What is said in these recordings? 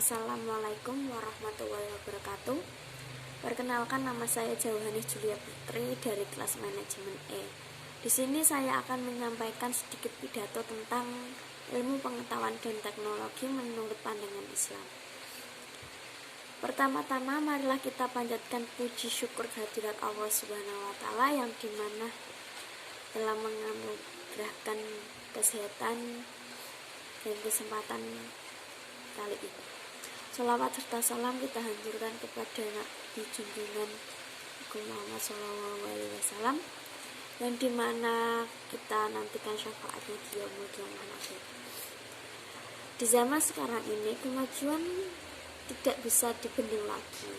Assalamualaikum warahmatullahi wabarakatuh. Perkenalkan, nama saya Jauhani Julia Putri dari kelas manajemen E. Di sini saya akan menyampaikan sedikit pidato tentang ilmu pengetahuan dan teknologi menurut pandangan Islam. Pertama-tama marilah kita panjatkan puji syukur kehadirat Allah Subhanahu wa taala yang dimana telah menganugerahkan kesehatan dan kesempatan kali ini. Sholawat serta salam kita hancurkan kepada Nabi junjungan Muhammad SAW, yang dimana kita nantikan syafaatnya di yaumul qiyamah. Di zaman sekarang ini kemajuan tidak bisa dibendung lagi.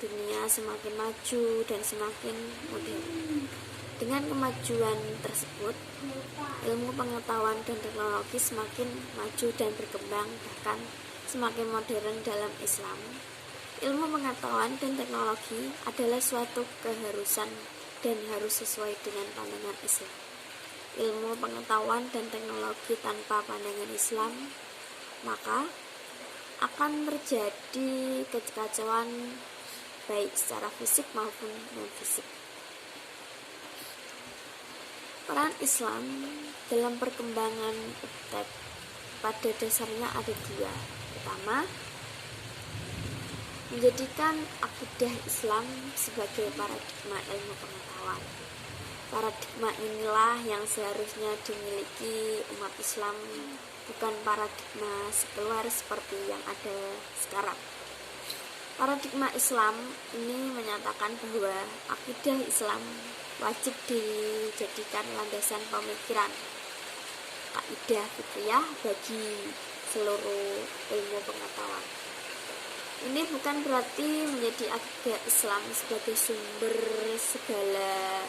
Dunia semakin maju dan semakin modern. Dengan kemajuan tersebut, ilmu pengetahuan dan teknologi semakin maju dan berkembang, bahkan semakin modern dalam Islam. Ilmu pengetahuan dan teknologi adalah suatu keharusan dan harus sesuai dengan pandangan Islam. Ilmu pengetahuan dan teknologi tanpa pandangan Islam, maka akan terjadi kekacauan baik secara fisik maupun non-fisik. Peran Islam dalam perkembangan iptek pada dasarnya ada dua. Pertama, menjadikan akidah Islam sebagai paradigma ilmu pengetahuan. Paradigma inilah yang seharusnya dimiliki umat Islam, bukan paradigma sekuler seperti yang ada sekarang. Paradigma Islam ini menyatakan bahwa akidah Islam wajib dijadikan landasan pemikiran, kaidah fikriyah bagi seluruh ilmu pengetahuan. Ini bukan berarti menjadi akidah Islam sebagai sumber segala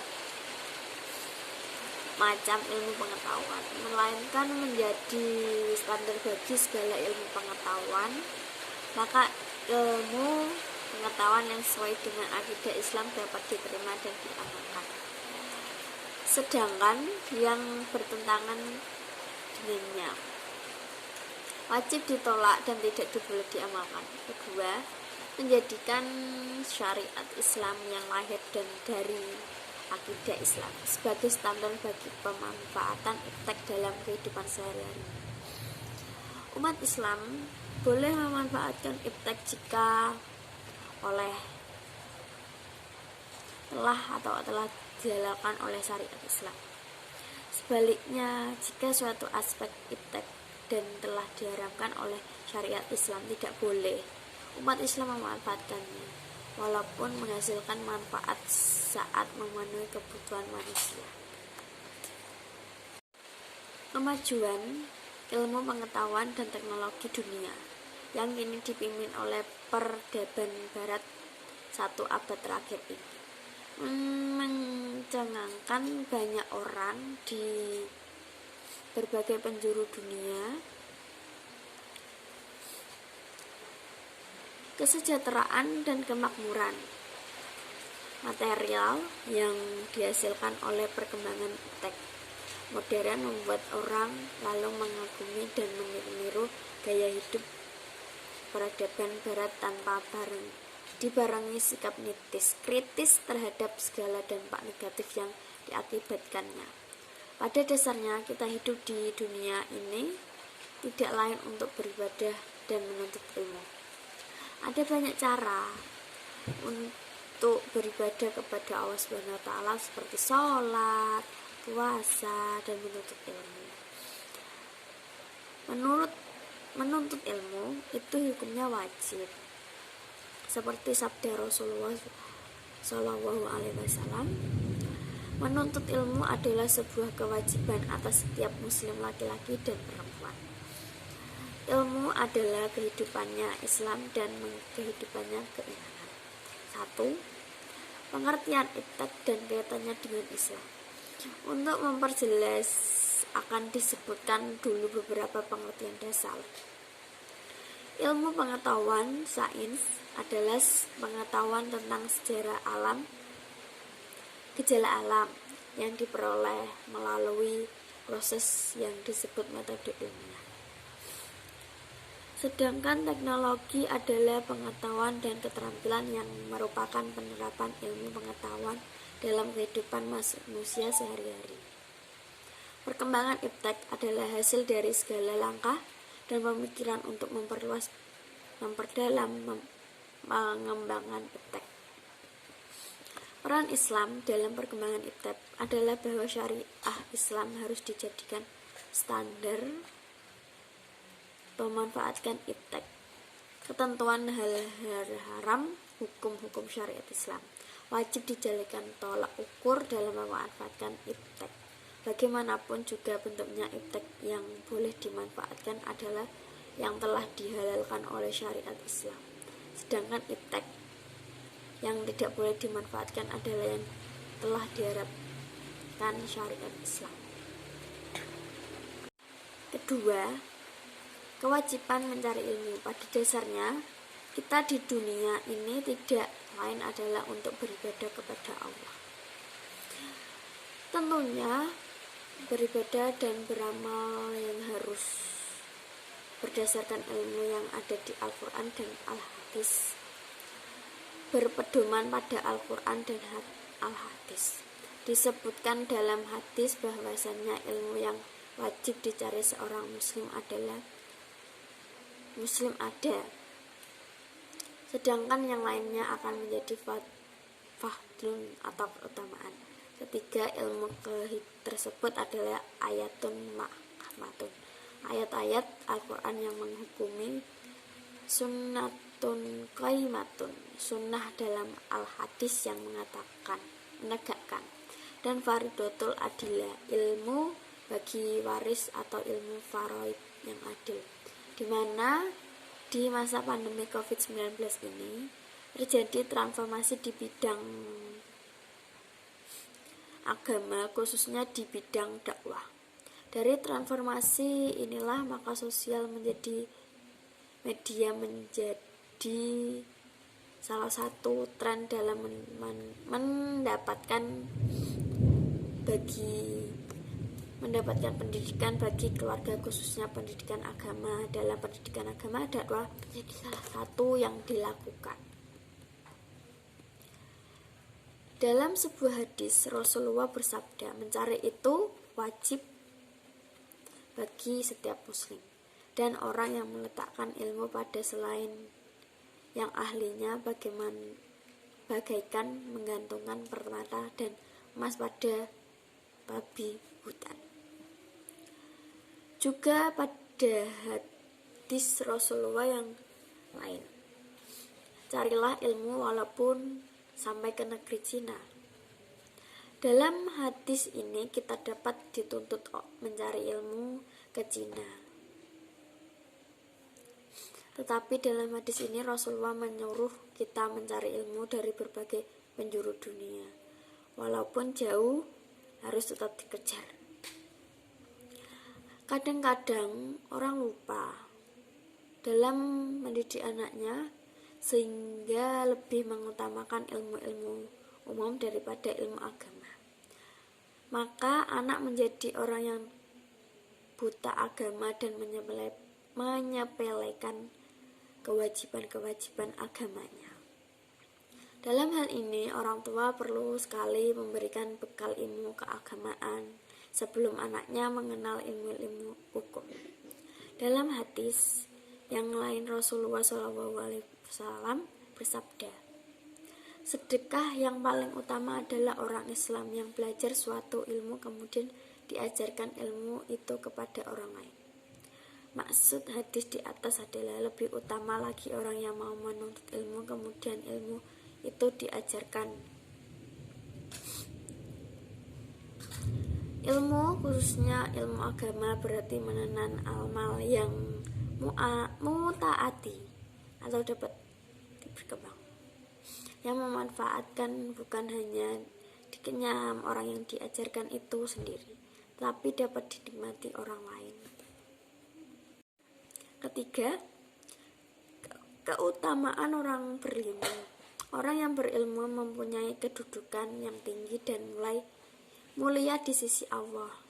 macam ilmu pengetahuan, melainkan menjadi standar bagi segala ilmu pengetahuan. Maka ilmu pengetahuan yang sesuai dengan akidah Islam dapat diterima dan diamalkan, sedangkan yang bertentangan dengannya wajib ditolak dan tidak boleh diamalkan. Kedua, menjadikan syariat Islam yang lahir dan dari akidah Islam sebagai standar bagi pemanfaatan iptek dalam kehidupan sehari-hari. Umat Islam boleh memanfaatkan iptek jika telah dihalalkan oleh syariat Islam. Sebaliknya, jika suatu aspek iptek dan telah diharamkan oleh syariat Islam, tidak boleh umat Islam memanfaatkannya, walaupun menghasilkan manfaat saat memenuhi kebutuhan manusia. Kemajuan ilmu pengetahuan dan teknologi dunia yang kini dipimpin oleh peradaban barat satu abad terakhir ini mencengangkan banyak orang di berbagai penjuru dunia. Kesejahteraan dan kemakmuran material yang dihasilkan oleh perkembangan iptek modern membuat orang lalu mengagumi dan meniru gaya hidup peradaban barat tanpa dibarengi sikap kritis terhadap segala dampak negatif yang diakibatkannya. Pada dasarnya kita hidup di dunia ini tidak lain untuk beribadah dan menuntut ilmu. Ada banyak cara untuk beribadah kepada Allah Subhanahu wa taala, seperti sholat, puasa, dan menuntut ilmu. Menuntut ilmu itu hukumnya wajib, seperti sabda Rasulullah SAW, menuntut ilmu adalah sebuah kewajiban atas setiap muslim laki-laki dan perempuan. Ilmu adalah kehidupannya Islam dan kehidupannya keimanan. 1. Pengertian iptek dan kaitannya dengan Islam. Untuk memperjelas akan disebutkan dulu beberapa pengertian dasar. Ilmu pengetahuan sains adalah pengetahuan tentang sejarah alam, gejala alam yang diperoleh melalui proses yang disebut metode ilmiah. Sedangkan teknologi adalah pengetahuan dan keterampilan yang merupakan penerapan ilmu pengetahuan dalam kehidupan manusia sehari-hari. Perkembangan iptek adalah hasil dari segala langkah dan pemikiran untuk memperluas, memperdalam, mengembangkan iptek. Peran Islam dalam perkembangan iptek adalah bahwa syariah Islam harus dijadikan standar memanfaatkan iptek. Ketentuan hal-hal haram, hukum-hukum syariat Islam wajib dijadikan tolak ukur dalam memanfaatkan iptek. Bagaimanapun juga bentuknya iptek yang boleh dimanfaatkan adalah yang telah dihalalkan oleh syariat Islam. Sedangkan iptek yang tidak boleh dimanfaatkan adalah yang telah diharapkan syariat Islam. Kedua, kewajiban mencari ilmu. Pada dasarnya, kita di dunia ini tidak lain adalah untuk beribadah kepada Allah. Tentunya, beribadah dan beramal yang harus berdasarkan ilmu yang ada di Al-Quran dan Al-Hadis, berpedoman pada Al-Quran dan Al-Hadis. Disebutkan dalam hadis bahwasannya ilmu yang wajib dicari seorang muslim adalah muslim ada, sedangkan yang lainnya akan menjadi fadlun atau keutamaan. Ketiga, ilmu tersebut adalah ayatun mahkamatun, ayat-ayat Al-Quran yang menghukumi, sunnatun qaimatun, sunnah dalam Al-Hadis yang mengatakan, menegakkan, dan faridotul adilah, ilmu bagi waris atau ilmu faraid yang adil, di mana di masa pandemi COVID-19 ini terjadi transformasi di bidang agama, khususnya di bidang dakwah. Dari transformasi inilah maka sosial menjadi media menjadi salah satu tren dalam mendapatkan pendidikan bagi keluarga, khususnya pendidikan agama. Dalam pendidikan agama, dakwah menjadi salah satu yang dilakukan. Dalam sebuah hadis, Rasulullah bersabda, mencari itu wajib bagi setiap muslim, dan orang yang meletakkan ilmu pada selain yang ahlinya bagaikan menggantungkan permata dan emas pada babi hutan. Juga pada hadis Rasulullah yang lain, carilah ilmu walaupun sampai ke negeri Cina. Dalam hadis ini kita dapat dituntut mencari ilmu ke Cina. Tetapi dalam hadis ini Rasulullah menyuruh kita mencari ilmu dari berbagai penjuru dunia. Walaupun jauh, harus tetap dikejar. Kadang-kadang orang lupa dalam mendidik anaknya, sehingga lebih mengutamakan ilmu-ilmu umum daripada ilmu agama. Maka anak menjadi orang yang buta agama dan menyepelekan kewajiban-kewajiban agamanya. Dalam hal ini, orang tua perlu sekali memberikan bekal ilmu keagamaan sebelum anaknya mengenal ilmu-ilmu hukum. Dalam hadis yang lain, Rasulullah SAW bersabda, sedekah yang paling utama adalah orang Islam yang belajar suatu ilmu kemudian diajarkan ilmu itu kepada orang lain. Maksud hadis di atas adalah lebih utama lagi orang yang mau menuntut ilmu kemudian ilmu itu diajarkan. Ilmu, khususnya ilmu agama, berarti menenan amal yang mutaati atau dapat berkembang, yang memanfaatkan bukan hanya dikenyam orang yang diajarkan itu sendiri, tapi dapat dinikmati orang lain. Ketiga, keutamaan orang berilmu. Orang yang berilmu mempunyai kedudukan yang tinggi dan mulia di sisi Allah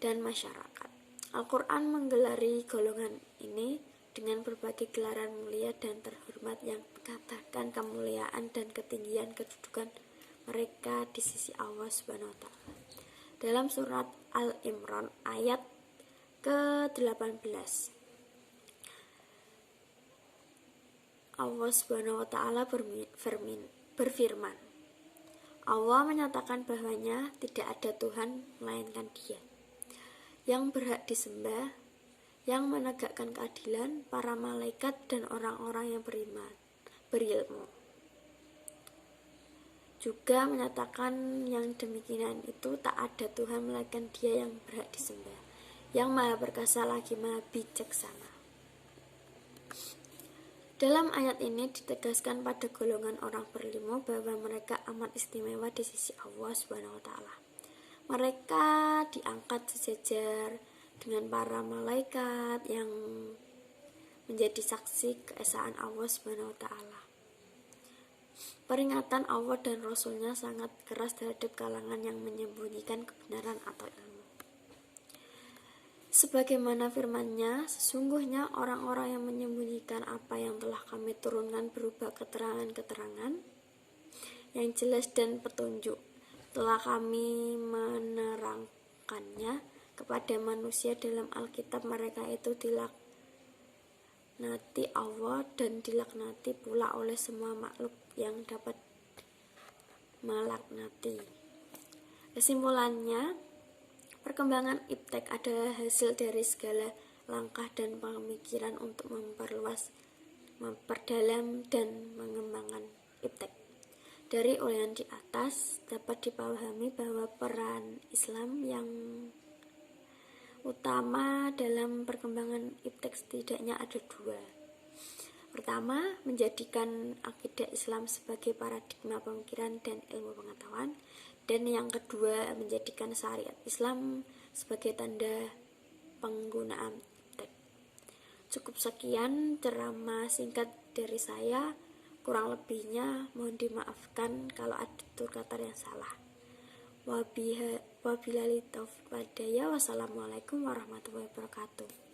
dan masyarakat. Al-Quran menggelari golongan ini dengan berbagai gelaran mulia dan terhormat yang mengatakan kemuliaan dan ketinggian kedudukan mereka di sisi Allah Subhanahu wa Ta'ala. Dalam surat Al-Imran ayat ke-18, Allah Subhanahu wa Ta'ala berfirman, Allah menyatakan bahwanya tidak ada Tuhan melainkan Dia yang berhak disembah, yang menegakkan keadilan, para malaikat dan orang-orang yang berilmu. Juga menyatakan yang demikian itu tak ada Tuhan melainkan Dia yang berhak disembah, yang maha perkasa lagi maha bijaksana. Dalam ayat ini ditegaskan pada golongan orang berilmu bahwa mereka amat istimewa di sisi Allah Subhanahu wa Ta'ala. Mereka diangkat sejajar dengan para malaikat yang menjadi saksi keesaan Allah Subhanahu wa Ta'ala. Peringatan Allah dan Rasul-Nya sangat keras terhadap kalangan yang menyembunyikan kebenaran atau ilmu. Sebagaimana firman-Nya, sesungguhnya orang-orang yang menyembunyikan apa yang telah Kami turunkan berupa keterangan-keterangan yang jelas dan petunjuk, telah Kami menerangkannya kepada manusia dalam Alkitab. Mereka itu dilaknati Allah dan dilaknati pula oleh semua makhluk yang dapat melaknati. Kesimpulannya, perkembangan iptek adalah hasil dari segala langkah dan pemikiran untuk memperluas, memperdalam, dan mengembangkan iptek. Dari uraian di atas dapat dipahami bahwa peran Islam yang utama dalam perkembangan iptek setidaknya ada dua. Pertama, menjadikan akidah Islam sebagai paradigma pemikiran dan ilmu pengetahuan. Dan yang kedua, menjadikan syariat Islam sebagai tanda penggunaan iptek. Cukup sekian ceramah singkat dari saya. Kurang lebihnya mohon dimaafkan kalau ada tutur kata yang salah. Wabillahi taufiq wal hidayah. Wassalamualaikum warahmatullahi wabarakatuh.